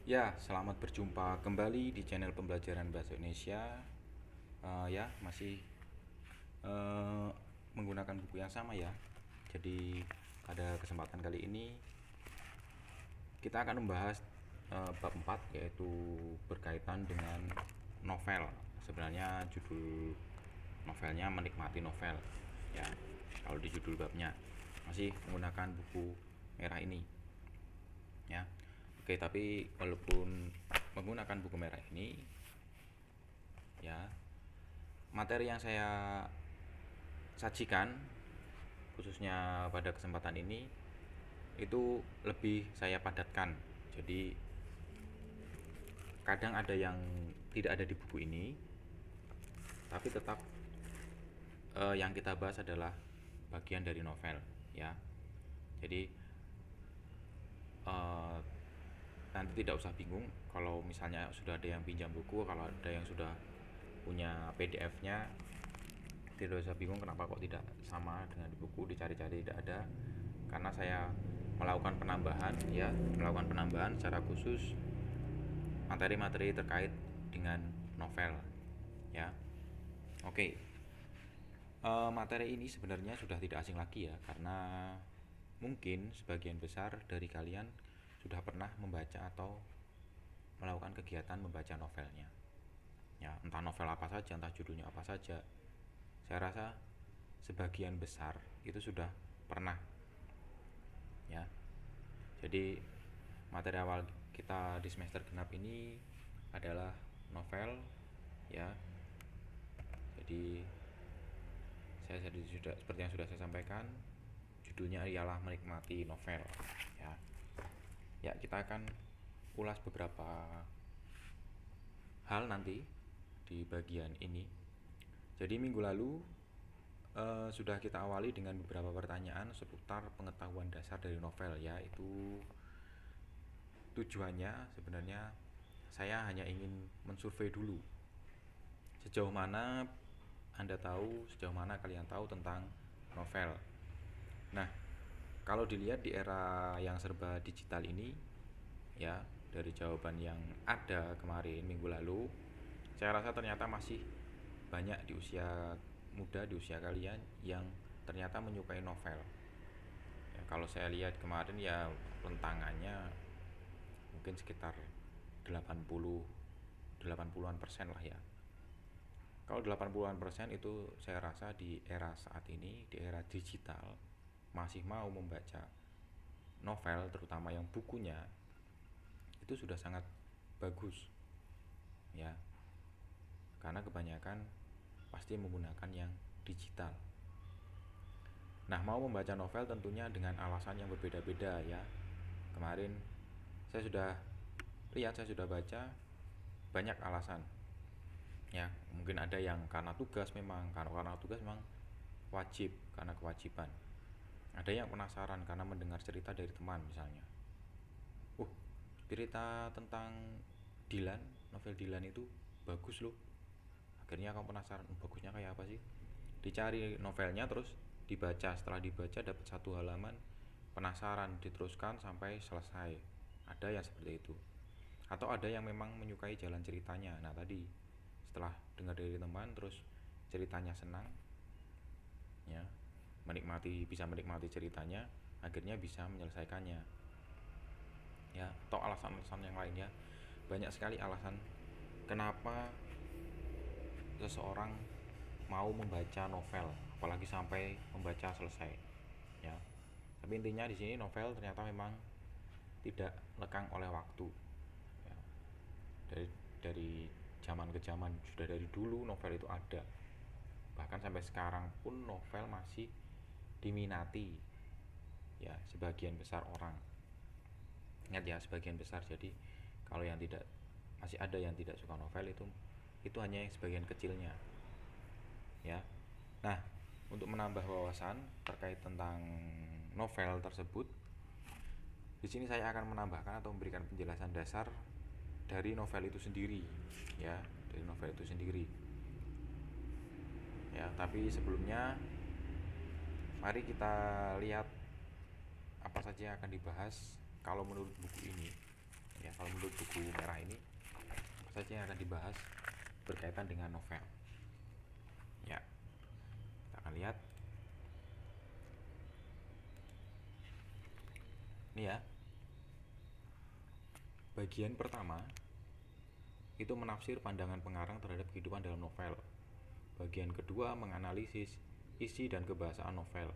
Ya, selamat berjumpa kembali di channel pembelajaran bahasa Indonesia. Ya, masih eh, menggunakan buku yang sama ya. Jadi pada kesempatan kali ini kita akan membahas bab 4, yaitu berkaitan dengan novel. Sebenarnya judul novelnya Menikmati Novel. Ya, kalau di judul babnya masih menggunakan buku merah ini. Ya, oke, tapi walaupun menggunakan buku merah ini, ya, materi yang saya sajikan khususnya pada kesempatan ini itu lebih saya padatkan. Jadi kadang ada yang tidak ada di buku ini, tapi tetap yang kita bahas adalah bagian dari novel, ya. Jadi eh, nanti tidak usah bingung kalau misalnya sudah ada yang pinjam buku, kalau ada yang sudah punya PDF-nya, tidak usah bingung kenapa kok tidak sama dengan di buku, dicari-cari tidak ada, karena saya melakukan penambahan, ya, melakukan penambahan secara khusus materi-materi terkait dengan novel, ya. Oke. Materi ini sebenarnya sudah tidak asing lagi ya, karena mungkin sebagian besar dari kalian sudah pernah membaca atau melakukan kegiatan membaca novelnya, ya, entah novel apa saja, entah judulnya apa saja. Saya rasa sebagian besar itu sudah pernah, ya. Jadi materi awal kita di semester genap ini adalah novel, ya. Jadi saya sudah, seperti yang sudah saya sampaikan, judulnya ialah Menikmati Novel, ya. Ya, kita akan ulas beberapa hal nanti di bagian ini. Jadi minggu lalu sudah kita awali dengan beberapa pertanyaan seputar pengetahuan dasar dari novel, ya. Itu tujuannya sebenarnya saya hanya ingin mensurvei dulu sejauh mana Anda tahu, sejauh mana kalian tahu tentang novel. Nah, kalau dilihat di era yang serba digital ini, ya, dari jawaban yang ada kemarin minggu lalu, saya rasa ternyata masih banyak di usia muda, di usia kalian yang ternyata menyukai novel. Ya, kalau saya lihat kemarin ya rentangannya mungkin sekitar 80-an persen lah ya. Kalau 80-an persen itu saya rasa di era saat ini, di era digital, masih mau membaca novel, terutama yang bukunya, itu sudah sangat bagus, ya, karena kebanyakan pasti menggunakan yang digital. Nah, mau membaca novel tentunya dengan alasan yang berbeda-beda, ya. Kemarin saya sudah lihat, saya sudah baca banyak alasan, ya. Mungkin ada yang karena tugas, memang karena tugas memang wajib, karena kewajiban. Ada yang penasaran karena mendengar cerita dari teman misalnya. Cerita tentang Dylan, novel Dylan itu bagus loh. Akhirnya kamu penasaran, bagusnya kayak apa sih? Dicari novelnya, terus dibaca. Setelah dibaca dapat satu halaman, penasaran, diteruskan sampai selesai. Ada yang seperti itu. Atau ada yang memang menyukai jalan ceritanya. Nah, tadi setelah dengar dari teman, terus ceritanya senang, ya, bisa menikmati ceritanya, akhirnya bisa menyelesaikannya, ya. Atau alasan-alasan yang lainnya, banyak sekali alasan kenapa seseorang mau membaca novel, apalagi sampai membaca selesai, ya. Tapi intinya di sini novel ternyata memang tidak lekang oleh waktu, ya. Dari zaman ke zaman, sudah dari dulu novel itu ada, bahkan sampai sekarang pun novel masih diminati, ya, sebagian besar orang. Ingat ya, sebagian besar. Jadi kalau yang tidak, masih ada yang tidak suka novel, itu hanya yang sebagian kecilnya, ya. Nah, untuk menambah wawasan terkait tentang novel tersebut, di sini saya akan menambahkan atau memberikan penjelasan dasar dari novel itu sendiri, ya, dari novel itu sendiri, ya. Tapi sebelumnya, mari kita lihat apa saja yang akan dibahas kalau menurut buku ini, ya. Kalau menurut buku saja yang akan dibahas berkaitan dengan novel. Ya, kita akan lihat. Ini ya. Bagian pertama itu menafsir pandangan pengarang terhadap kehidupan dalam novel. Bagian kedua menganalisis isi dan kebahasaan novel.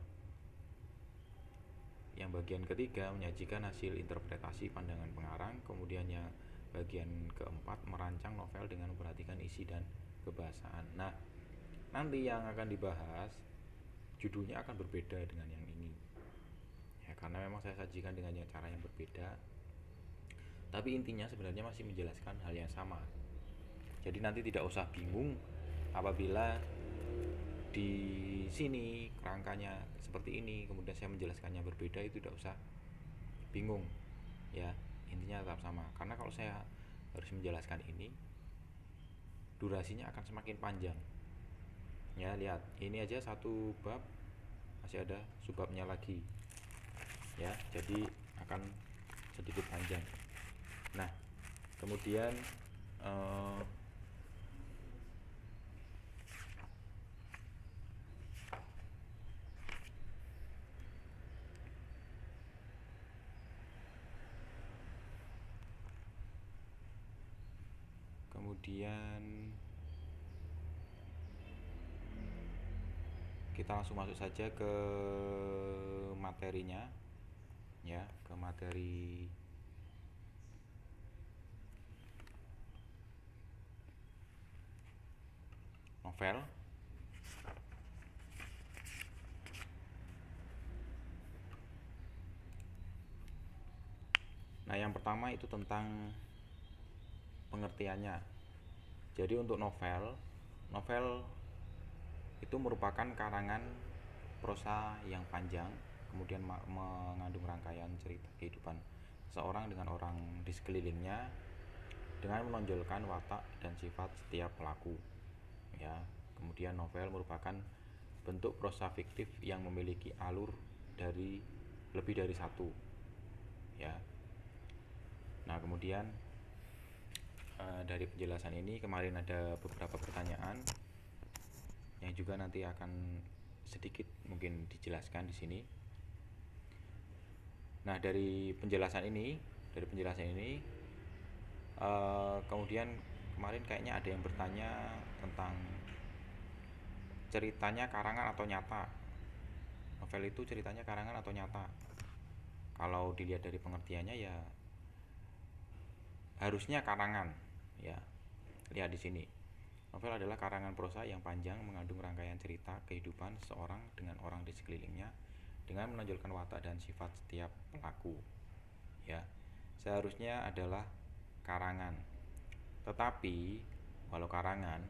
Yang bagian ketiga menyajikan hasil interpretasi pandangan pengarang. Kemudian yang bagian keempat merancang novel dengan memperhatikan isi dan kebahasaan. Nah, nanti yang akan dibahas judulnya akan berbeda dengan yang ini ya, karena memang saya sajikan dengan cara yang berbeda, tapi intinya sebenarnya masih menjelaskan hal yang sama. Jadi nanti tidak usah bingung apabila di sini kerangkanya seperti ini kemudian saya menjelaskannya berbeda, itu tidak usah bingung ya, intinya tetap sama. Karena kalau saya harus menjelaskan ini durasinya akan semakin panjang ya. Lihat, ini aja satu bab masih ada subbabnya lagi ya, jadi akan sedikit panjang. Nah, kemudian kita langsung masuk saja ke materinya ya, ke materi novel. Nah, yang pertama itu tentang pengertiannya. Jadi untuk novel itu merupakan karangan prosa yang panjang, kemudian mengandung rangkaian cerita kehidupan seorang dengan orang di sekelilingnya dengan menonjolkan watak dan sifat setiap pelaku ya. Kemudian novel merupakan bentuk prosa fiktif yang memiliki alur dari lebih dari satu ya. Nah, kemudian dari penjelasan ini kemarin ada beberapa pertanyaan yang juga nanti akan sedikit mungkin dijelaskan di sini. Nah, dari penjelasan ini kemudian kemarin kayaknya ada yang bertanya tentang ceritanya karangan atau nyata. Novel itu ceritanya karangan atau nyata? Kalau dilihat dari pengertiannya ya harusnya karangan ya. Lihat di sini. Novel adalah karangan prosa yang panjang mengandung rangkaian cerita kehidupan seorang dengan orang di sekelilingnya dengan menonjolkan watak dan sifat setiap pelaku. Ya, seharusnya adalah karangan. Tetapi walau karangan,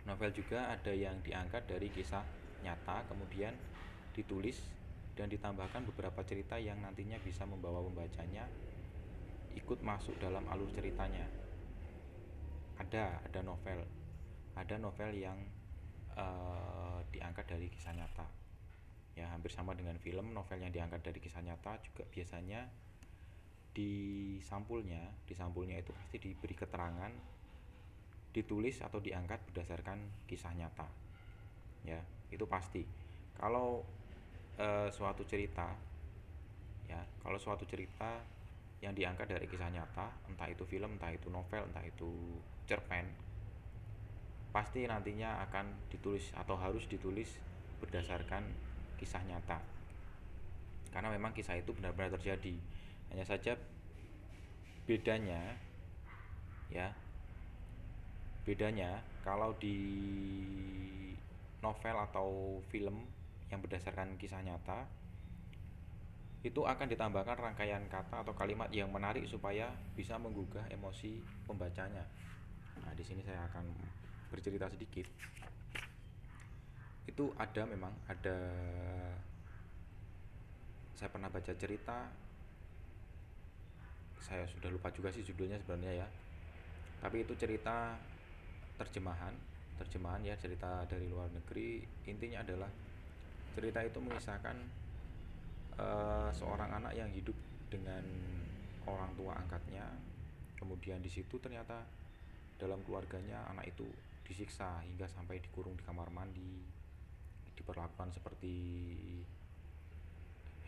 novel juga ada yang diangkat dari kisah nyata kemudian ditulis dan ditambahkan beberapa cerita yang nantinya bisa membawa pembacanya ikut masuk dalam alur ceritanya. Ada novel yang diangkat dari kisah nyata ya, hampir sama dengan film. Novel yang diangkat dari kisah nyata juga biasanya di sampulnya itu pasti diberi keterangan ditulis atau diangkat berdasarkan kisah nyata ya, itu pasti. Kalau suatu cerita yang diangkat dari kisah nyata, entah itu film, entah itu novel, entah itu cerpen, pasti nantinya akan ditulis atau harus ditulis berdasarkan kisah nyata, karena memang kisah itu benar-benar terjadi. Hanya saja bedanya kalau di novel atau film yang berdasarkan kisah nyata itu akan ditambahkan rangkaian kata atau kalimat yang menarik supaya bisa menggugah emosi pembacanya. Nah, di sini saya akan bercerita sedikit. Itu memang ada, saya pernah baca cerita, saya sudah lupa juga sih judulnya sebenarnya ya, tapi itu cerita terjemahan ya, cerita dari luar negeri. Intinya adalah cerita itu mengisahkan seorang anak yang hidup dengan orang tua angkatnya. Kemudian di situ ternyata dalam keluarganya anak itu disiksa hingga sampai dikurung di kamar mandi, diperlakukan seperti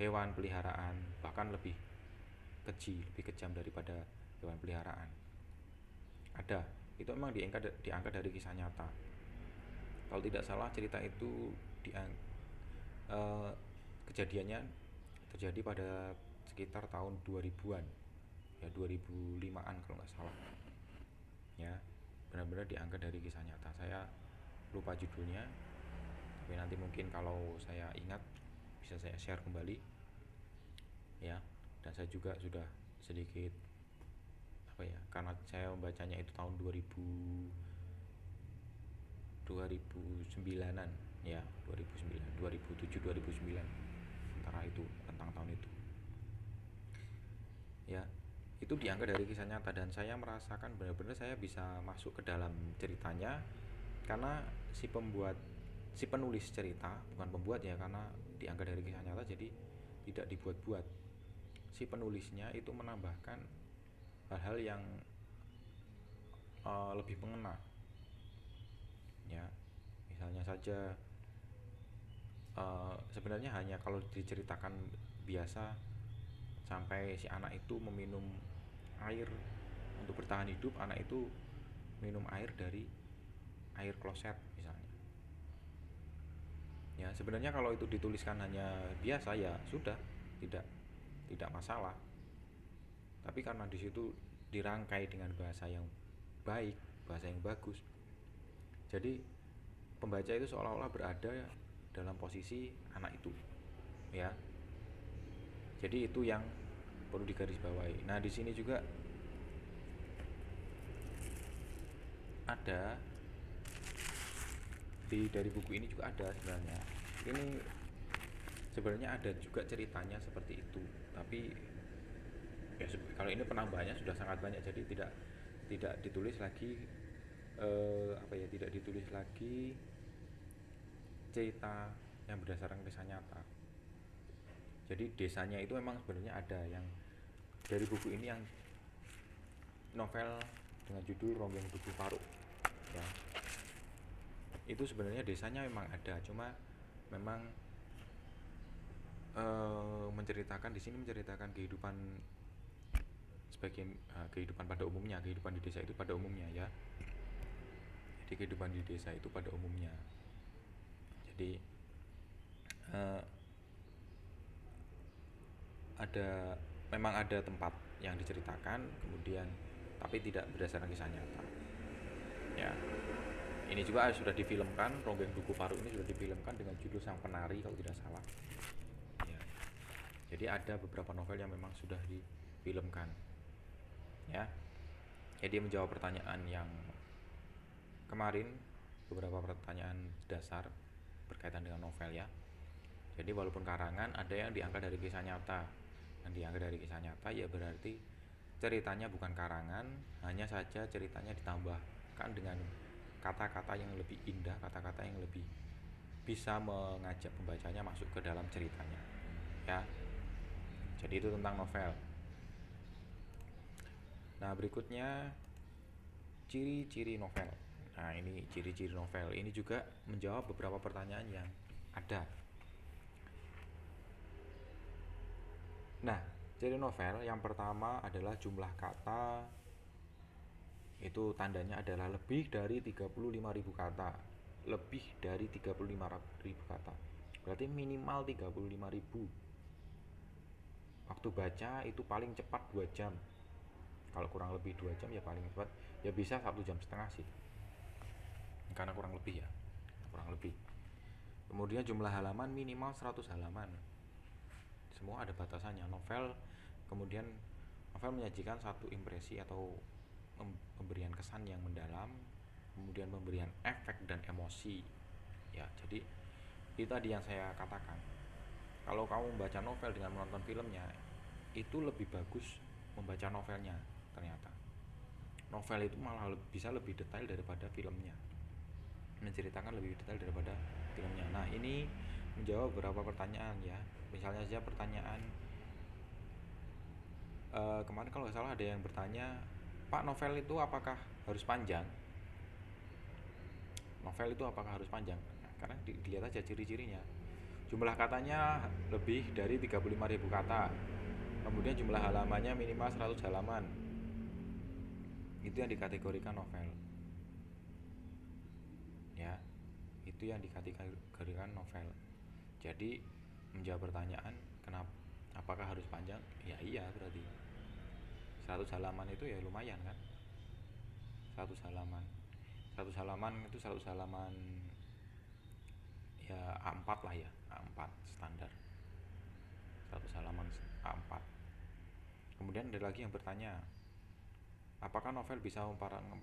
hewan peliharaan, bahkan lebih keji, lebih kejam daripada hewan peliharaan. Ada, itu memang diangkat dari kisah nyata. Kalau tidak salah cerita itu kejadiannya terjadi pada sekitar tahun 2000-an, ya 2005-an kalau nggak salah. Ya, benar-benar diangkat dari kisah nyata. Saya lupa judulnya, tapi nanti mungkin kalau saya ingat bisa saya share kembali. Ya, dan saya juga sudah sedikit karena saya membacanya itu tahun 2009-an, ya 2009, 2007, 2009, antara itu, tentang tahun itu. Ya, itu diangkat dari kisah nyata dan saya merasakan benar-benar saya bisa masuk ke dalam ceritanya karena si penulis cerita, bukan pembuat ya, karena diangkat dari kisah nyata jadi tidak dibuat-buat. Si penulisnya itu menambahkan hal-hal yang lebih mengena, ya misalnya saja sebenarnya hanya kalau diceritakan biasa sampai si anak itu meminum air untuk bertahan hidup, anak itu minum air dari air kloset misalnya. Ya sebenarnya kalau itu dituliskan hanya biasa ya sudah, tidak masalah. Tapi karena di situ dirangkai dengan bahasa yang baik, bahasa yang bagus, jadi pembaca itu seolah-olah berada dalam posisi anak itu, ya. Jadi itu yang perlu digarisbawahi. Nah di sini juga ada dari buku ini juga ada sebenarnya. Ini sebenarnya ada juga ceritanya seperti itu, tapi ya kalau ini penambahannya sudah sangat banyak, jadi tidak ditulis lagi tidak ditulis lagi cerita yang berdasarkan kisah nyata. Jadi desanya itu memang sebenarnya ada yang dari buku ini, yang novel dengan judul Ronggeng Duku Faruk, ya. Itu sebenarnya desanya memang ada, cuma memang menceritakan di sini menceritakan kehidupan sebagian kehidupan pada umumnya, kehidupan di desa itu pada umumnya, ya. Jadi kehidupan di desa itu pada umumnya. Jadi memang ada tempat yang diceritakan kemudian tapi tidak berdasarkan kisah nyata, ya. Ini juga sudah difilmkan, Ronggeng Duku Faruk ini sudah difilmkan dengan judul Sang Penari kalau tidak salah, ya. Jadi ada beberapa novel yang memang sudah difilmkan, ya. Jadi menjawab pertanyaan yang kemarin, beberapa pertanyaan dasar berkaitan dengan novel, ya. Jadi walaupun karangan, ada yang diangkat dari kisah nyata. Yang diangkat dari kisah nyata ya berarti ceritanya bukan karangan, hanya saja ceritanya ditambahkan dengan kata-kata yang lebih indah, kata-kata yang lebih bisa mengajak pembacanya masuk ke dalam ceritanya, ya. Jadi itu tentang novel. Nah berikutnya ciri-ciri novel. Nah ini ciri-ciri novel, ini juga menjawab beberapa pertanyaan yang ada. Nah, ciri novel yang pertama adalah jumlah kata. Itu tandanya adalah lebih dari 35.000 kata. Lebih dari 35.000 kata. Berarti minimal 35.000. Waktu baca itu paling cepat 2 jam. Kalau kurang lebih 2 jam ya paling cepat ya bisa 1,5 jam sih. Karena kurang lebih, ya. Kurang lebih. Kemudian jumlah halaman minimal 100 halaman. Semua ada batasannya. Kemudian novel menyajikan satu impresi atau pemberian kesan yang mendalam, kemudian pemberian efek dan emosi, ya. Jadi itu tadi yang saya katakan, kalau kamu membaca novel dengan menonton filmnya, itu lebih bagus membaca novelnya. Ternyata novel itu malah bisa lebih detail daripada filmnya, menceritakan lebih detail daripada filmnya. Nah ini menjawab beberapa pertanyaan, ya. Misalnya saja pertanyaan kemarin kalau nggak salah ada yang bertanya Pak, novel itu apakah harus panjang? Novel itu apakah harus panjang? Nah, karena dilihat aja ciri-cirinya. Jumlah katanya lebih dari 35.000 kata. Kemudian jumlah halamannya minimal 100 halaman. Itu yang dikategorikan novel. Ya, itu yang dikategorikan novel. Jadi menjawab pertanyaan kenapa apakah harus panjang? Ya iya, berarti 100 halaman itu ya lumayan kan. 100 halaman. 100 halaman itu 100 halaman ya A4 lah ya, A4 standar. 100 halaman A4. Kemudian ada lagi yang bertanya, apakah novel bisa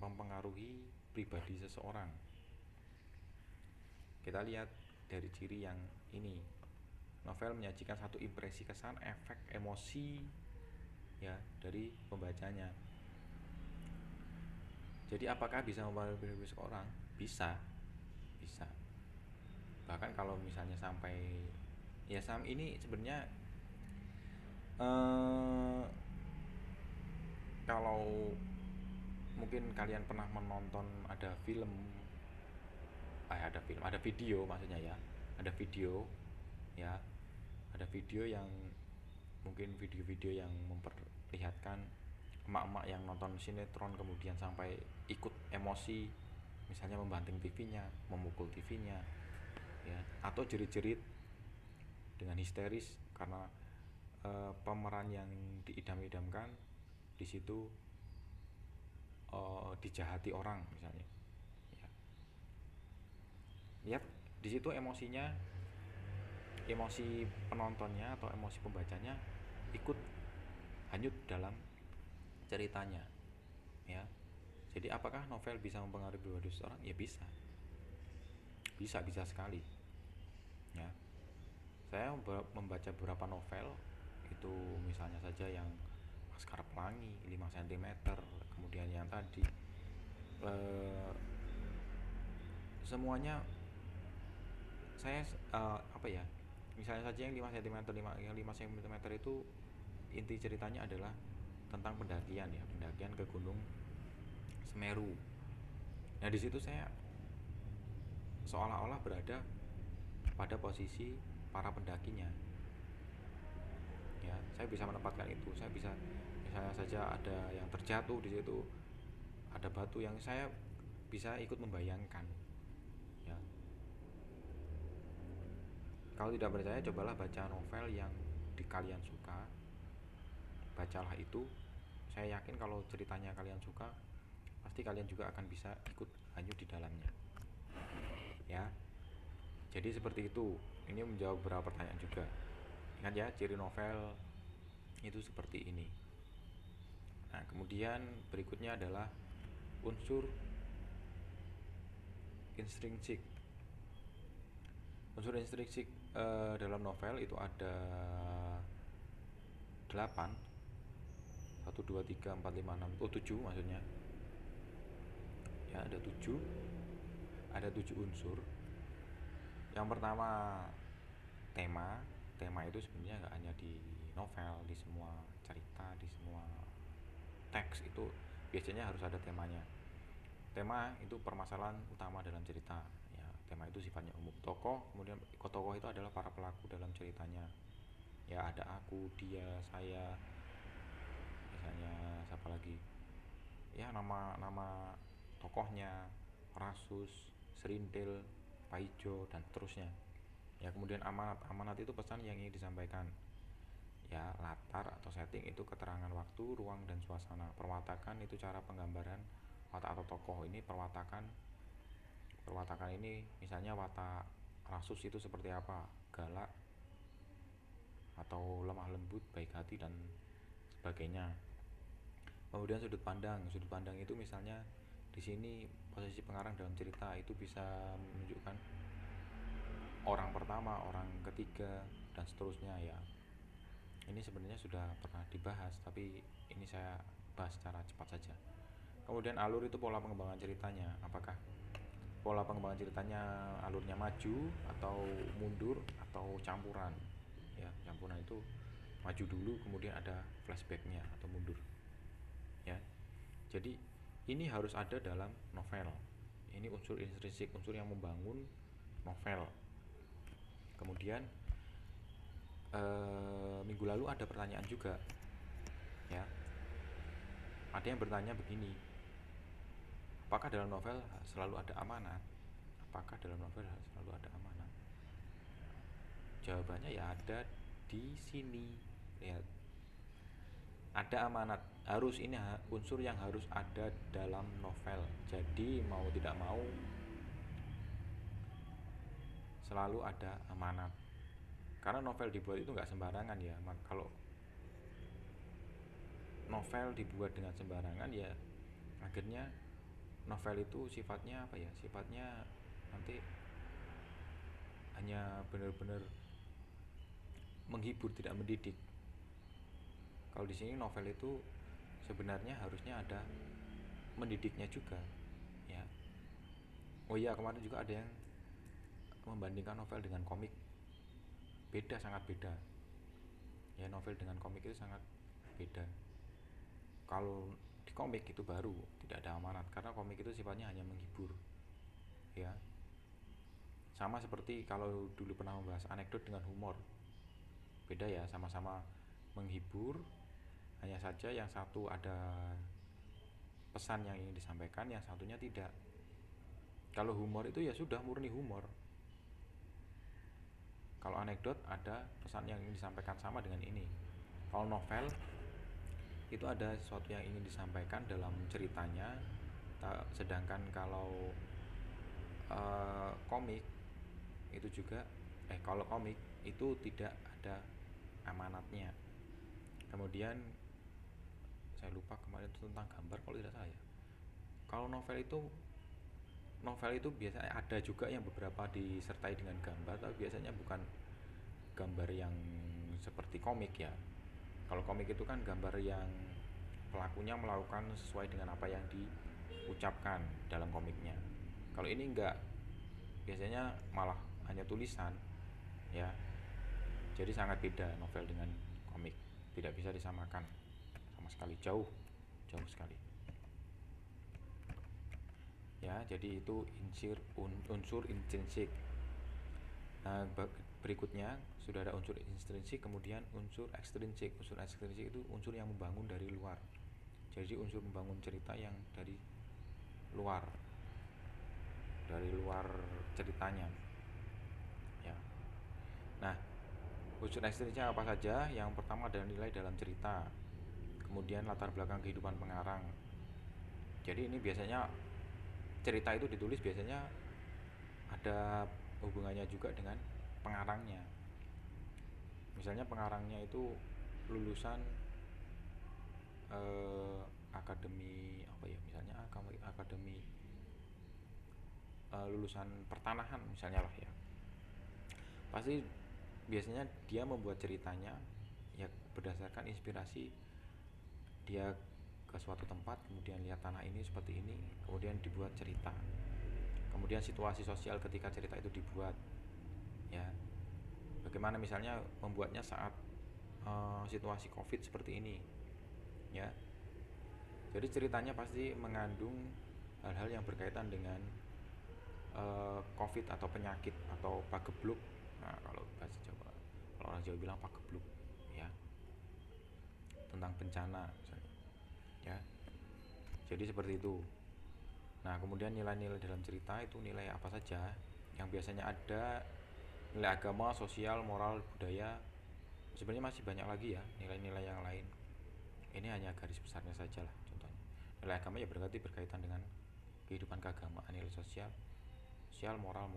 mempengaruhi pribadi seseorang? Kita lihat dari ciri yang ini. Novel menyajikan satu impresi kesan, efek, emosi ya dari pembacanya. Jadi apakah bisa mempengaruhi pribadi seseorang? Bisa. Bisa. Bahkan kalau misalnya sampai ya ini sebenarnya kalau mungkin kalian pernah menonton ada ada video maksudnya ya, ada video ya, ada video yang mungkin video-video yang memperlihatkan emak-emak yang nonton sinetron kemudian sampai ikut emosi, misalnya membanting TV-nya, memukul TV-nya, ya, atau jerit-jerit dengan histeris karena pemeran yang diidam-idamkan di situ dijahati orang misalnya. Ya. Lihat di situ emosinya, emosi penontonnya atau emosi pembacanya ikut hanyut dalam ceritanya. Ya. Jadi apakah novel bisa mempengaruhi pribadi seseorang? Ya bisa. Bisa sekali. Ya. Saya membaca beberapa novel itu misalnya saja yang Laskar Pelangi 5 cm, kemudian yang tadi semuanya saya misalnya saja yang 5 cm yang 5 cm itu inti ceritanya adalah tentang pendakian ya, pendakian ke Gunung Semeru. Nah, di situ saya seolah-olah berada pada posisi para pendakinya. Ya, saya bisa menempatkan itu. Saya bisa misalnya saja ada yang terjatuh di situ, ada batu yang saya bisa ikut membayangkan. Ya. Kalau tidak percaya, cobalah baca novel yang kalian suka. Bacalah itu. Saya yakin kalau ceritanya kalian suka, pasti kalian juga akan bisa ikut hanyut di dalamnya. Ya. Jadi seperti itu. Ini menjawab beberapa pertanyaan juga. Ingat ya, ciri novel itu seperti ini. Nah, kemudian berikutnya adalah unsur intrinsik. Unsur intrinsik dalam novel itu ada 8. 1 2 3 4 5 6 7 maksudnya. Ya, ada 7. Ada 7 unsur. Yang pertama tema. Tema itu sebenarnya nggak hanya di novel, di semua cerita, di semua teks itu biasanya harus ada temanya. Tema itu permasalahan utama dalam cerita. Ya, tema itu sifatnya umum. Tokoh, kemudian tokoh itu adalah para pelaku dalam ceritanya. Ya, ada aku, dia, saya, misalnya siapa lagi? Ya, nama tokohnya, Rasus, Serintil, Paijo, dan seterusnya. Ya, kemudian amanat itu pesan yang ingin disampaikan. Ya, latar atau setting itu keterangan waktu, ruang, dan suasana. Perwatakan itu cara penggambaran watak atau tokoh. Ini perwatakan ini misalnya watak Rasus itu seperti apa, galak atau lemah lembut, baik hati, dan sebagainya. Kemudian sudut pandang itu misalnya di sini posisi pengarang dalam cerita itu bisa menunjukkan orang pertama, orang ketiga, dan seterusnya ya. Ini sebenarnya sudah pernah dibahas, tapi ini saya bahas secara cepat saja. Kemudian alur itu pola pengembangan ceritanya. Apakah pola pengembangan ceritanya alurnya maju atau mundur atau campuran? Ya, campuran itu maju dulu kemudian ada flashbacknya atau mundur. Ya. Jadi ini harus ada dalam novel. Ini unsur intrinsik, unsur yang membangun novel. Kemudian minggu lalu ada pertanyaan juga, ya. Ada yang bertanya begini, apakah dalam novel selalu ada amanat? Apakah dalam novel selalu ada amanat? Jawabannya ya ada di sini. Lihat, ada amanat, harus ini unsur yang harus ada dalam novel. Jadi mau tidak mau selalu ada amanat. Karena novel dibuat itu nggak sembarangan ya. Kalau novel dibuat dengan sembarangan ya akhirnya novel itu sifatnya apa ya? Sifatnya nanti hanya benar-benar menghibur, tidak mendidik. Kalau di sini novel itu sebenarnya harusnya ada mendidiknya juga, ya. Oh iya, kemarin juga ada yang membandingkan novel dengan komik. Beda, sangat beda. Ya, novel dengan komik itu sangat beda. Kalau di komik itu baru tidak ada amanat, karena komik itu sifatnya hanya menghibur, ya. Sama seperti kalau dulu pernah membahas anekdot dengan humor. Beda ya, sama-sama menghibur, hanya saja yang satu ada pesan yang ingin disampaikan, yang satunya tidak. Kalau humor itu ya sudah murni humor. Kalau anekdot ada pesan yang ingin disampaikan, sama dengan ini. Kalau novel itu ada sesuatu yang ingin disampaikan dalam ceritanya, sedangkan kalau komik itu juga kalau komik itu tidak ada amanatnya. Kemudian saya lupa kemarin itu tentang gambar kalau tidak salah ya. Kalau novel itu biasanya ada juga yang beberapa disertai dengan gambar, tapi biasanya bukan gambar yang seperti komik ya. Kalau komik itu kan gambar yang pelakunya melakukan sesuai dengan apa yang diucapkan dalam komiknya. Kalau ini enggak, biasanya malah hanya tulisan, ya. Jadi sangat beda novel dengan komik, tidak bisa disamakan sama sekali, jauh sekali. Ya, jadi itu unsur intrinsik. Nah, berikutnya sudah ada unsur intrinsik, kemudian unsur ekstrinsik. Unsur ekstrinsik itu unsur yang membangun dari luar. Jadi unsur membangun cerita yang dari luar ceritanya, ya. Nah, unsur ekstrinsik apa saja? Yang pertama adalah nilai dalam cerita, kemudian latar belakang kehidupan pengarang. Jadi ini biasanya cerita itu ditulis biasanya ada hubungannya juga dengan pengarangnya. Misalnya pengarangnya itu lulusan akademi apa ya, misalnya akademi lulusan pertanahan misalnya lah ya. Pasti biasanya dia membuat ceritanya ya berdasarkan inspirasi dia ke suatu tempat, kemudian lihat tanah ini seperti ini, kemudian dibuat cerita. Kemudian situasi sosial ketika cerita itu dibuat, ya. Bagaimana misalnya membuatnya saat situasi Covid seperti ini, ya. Jadi ceritanya pasti mengandung hal-hal yang berkaitan dengan Covid atau penyakit atau pagebluk. Nah, kalau bahasa Jawa, kalau orang Jawa bilang pagebluk, ya. Tentang bencana misalnya, ya. Jadi seperti itu. Nah, kemudian nilai-nilai dalam cerita itu nilai apa saja? Yang biasanya ada nilai agama, sosial, moral, budaya. Sebenarnya masih banyak lagi ya nilai-nilai yang lain. Ini hanya garis besarnya saja lah contohnya. Nilai agama ya berarti berkaitan dengan kehidupan keagamaan. Nilai sosial, moral,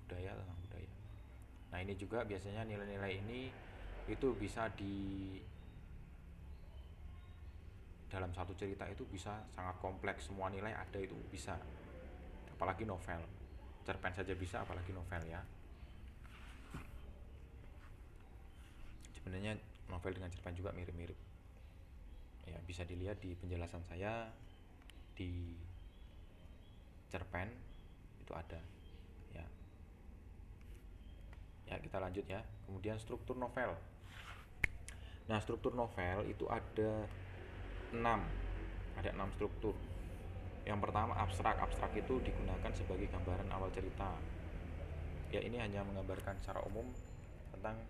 budaya, tentang budaya. Nah, ini juga biasanya nilai-nilai ini itu bisa dalam satu cerita itu bisa sangat kompleks, semua nilai ada itu bisa. Apalagi novel, cerpen saja bisa, apalagi novel, ya. Sebenarnya novel dengan cerpen juga mirip-mirip. Ya, bisa dilihat di penjelasan saya di cerpen itu ada, ya. Ya, kita lanjut ya. Kemudian struktur novel. Nah, struktur novel itu ada 6 Ada 6 struktur. Yang pertama abstrak. Abstrak itu digunakan sebagai gambaran awal cerita. Ya, ini hanya menggambarkan secara umum tentang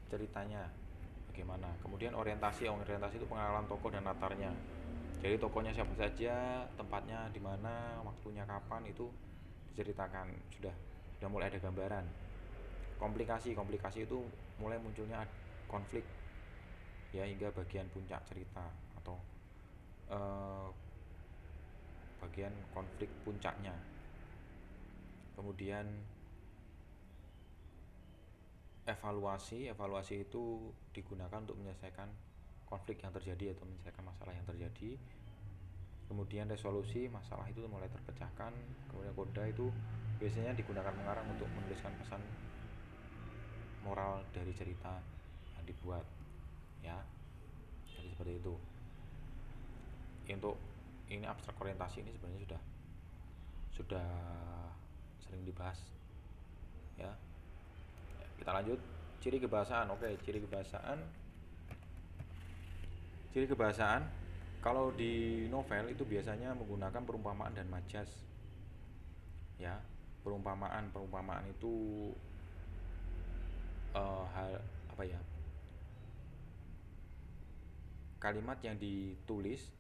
ceritanya bagaimana. Kemudian orientasi. Orientasi itu pengenalan tokoh dan latarnya. Jadi tokohnya siapa saja, tempatnya di mana, waktunya kapan, itu diceritakan. Sudah mulai ada gambaran. Komplikasi itu mulai munculnya konflik, ya, hingga bagian puncak cerita atau bagian konflik puncaknya. Kemudian evaluasi itu digunakan untuk menyelesaikan konflik yang terjadi atau menyelesaikan masalah yang terjadi. Kemudian resolusi, masalah itu mulai terpecahkan. Kemudian koda itu biasanya digunakan pengarang untuk menuliskan pesan moral dari cerita yang dibuat, ya. Jadi seperti itu. Untuk ini abstrak orientasi ini sebenarnya sudah sering dibahas, ya. Kita lanjut. Ciri kebahasaan. Oke, ciri kebahasaan kalau di novel itu biasanya menggunakan perumpamaan dan majas, ya. Perumpamaan itu hal apa ya, kalimat yang ditulis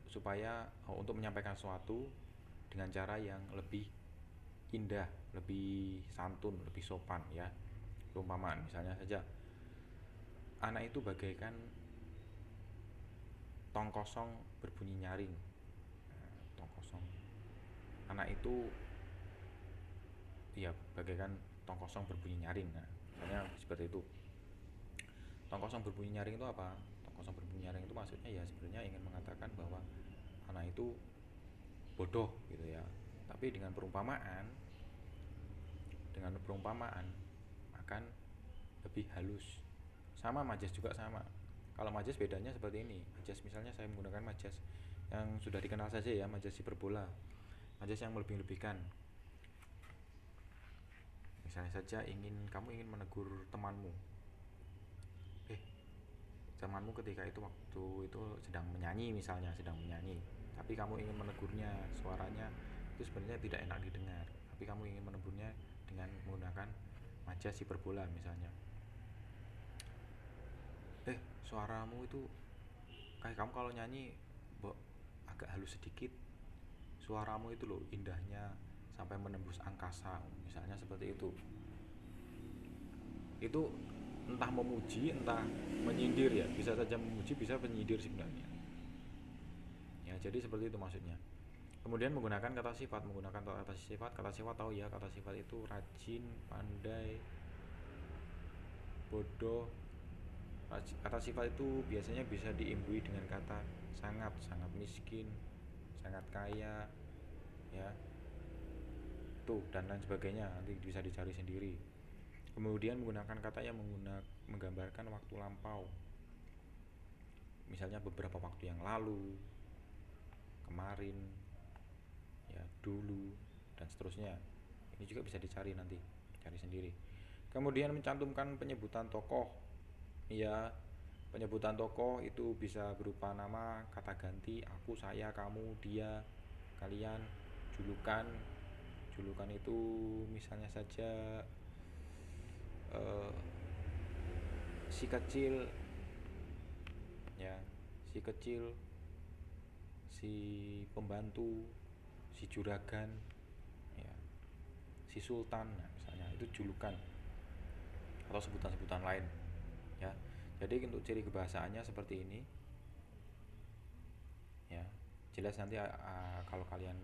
supaya untuk menyampaikan sesuatu dengan cara yang lebih indah, lebih santun, lebih sopan, ya. Perumpamaan misalnya saja, anak itu bagaikan tong kosong berbunyi nyaring. Tong kosong, anak itu ya bagaikan tong kosong berbunyi nyaring. Nah, misalnya seperti itu. Tong kosong berbunyi nyaring itu apa? Tong kosong berbunyi nyaring itu maksudnya ya sebenarnya ingin mengatakan bahwa anak itu bodoh gitu, ya. Tapi dengan perumpamaan akan lebih halus. Sama majas juga sama. Kalau majas bedanya seperti ini. Majas misalnya saya menggunakan majas yang sudah dikenal saja, ya, majas hiperbola. Majas yang melebih-lebihkan. Misalnya saja kamu ingin menegur temanmu. Temanmu ketika itu waktu itu sedang menyanyi, tapi kamu ingin menegurnya, suaranya itu sebenarnya tidak enak didengar, tapi kamu ingin menegurnya dengan menggunakan majas hiperbola misalnya. Suaramu itu kayak kamu kalau nyanyi agak halus sedikit. Suaramu itu loh indahnya sampai menembus angkasa, misalnya seperti itu. Itu entah memuji, entah menyindir, ya. Bisa saja memuji, bisa menyindir sebenarnya. Ya, jadi seperti itu maksudnya. Kemudian menggunakan kata sifat. Kata sifat tahu ya, kata sifat itu rajin, pandai, bodoh. Kata sifat itu biasanya bisa diimbui dengan kata sangat miskin, sangat kaya, ya. Tuh, dan lain sebagainya, nanti bisa dicari sendiri. Kemudian menggunakan kata yang menggambarkan waktu lampau. Misalnya beberapa waktu yang lalu, kemarin, ya, dulu, dan seterusnya. Ini juga bisa dicari nanti, cari sendiri. Kemudian mencantumkan penyebutan tokoh. Ya, penyebutan tokoh itu bisa berupa nama, kata ganti, aku, saya, kamu, dia, kalian, julukan. Julukan itu misalnya saja si kecil, ya, si kecil, si pembantu, si juragan, ya, si sultan, nah, misalnya itu julukan atau sebutan-sebutan lain, ya. Jadi untuk ciri kebahasaannya seperti ini, ya. Jelas nanti kalau kalian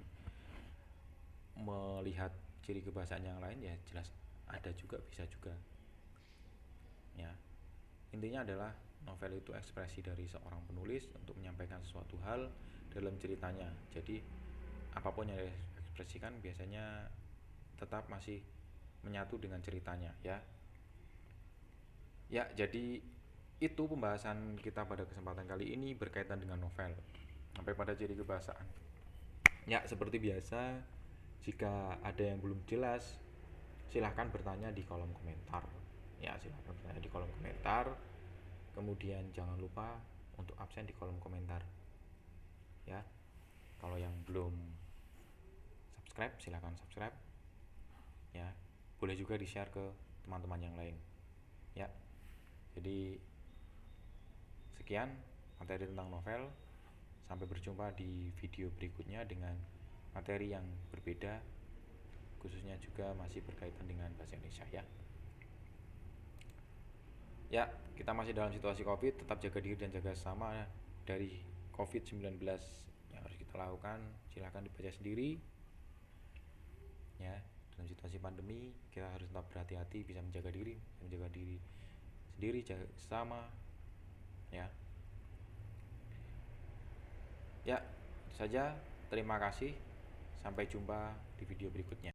melihat ciri kebahasaan yang lain, ya jelas ada juga, bisa juga, ya. Intinya adalah novel itu ekspresi dari seorang penulis untuk menyampaikan sesuatu hal dalam ceritanya. Jadi apapun yang diekspresikan biasanya tetap masih menyatu dengan ceritanya, ya. Ya, jadi itu pembahasan kita pada kesempatan kali ini berkaitan dengan novel sampai pada ciri kebahasaan. Ya, seperti biasa, jika ada yang belum jelas, silahkan bertanya di kolom komentar. Ya, silahkan bertanya di kolom komentar. Kemudian jangan lupa untuk absen di kolom komentar. ya. Kalau yang belum subscribe silahkan subscribe ya, boleh juga di share ke teman-teman yang lain ya. Jadi sekian materi tentang novel, sampai berjumpa di video berikutnya dengan materi yang berbeda, khususnya juga masih berkaitan dengan bahasa Indonesia ya. Ya, kita masih dalam situasi Covid, tetap jaga diri dan jaga sesama dari Covid-19 yang harus kita lakukan. Silahkan dibaca sendiri. Ya, dalam situasi pandemi kita harus tetap berhati-hati, bisa menjaga diri sendiri, jaga sesama. Ya. Ya, itu saja. Terima kasih. Sampai jumpa di video berikutnya.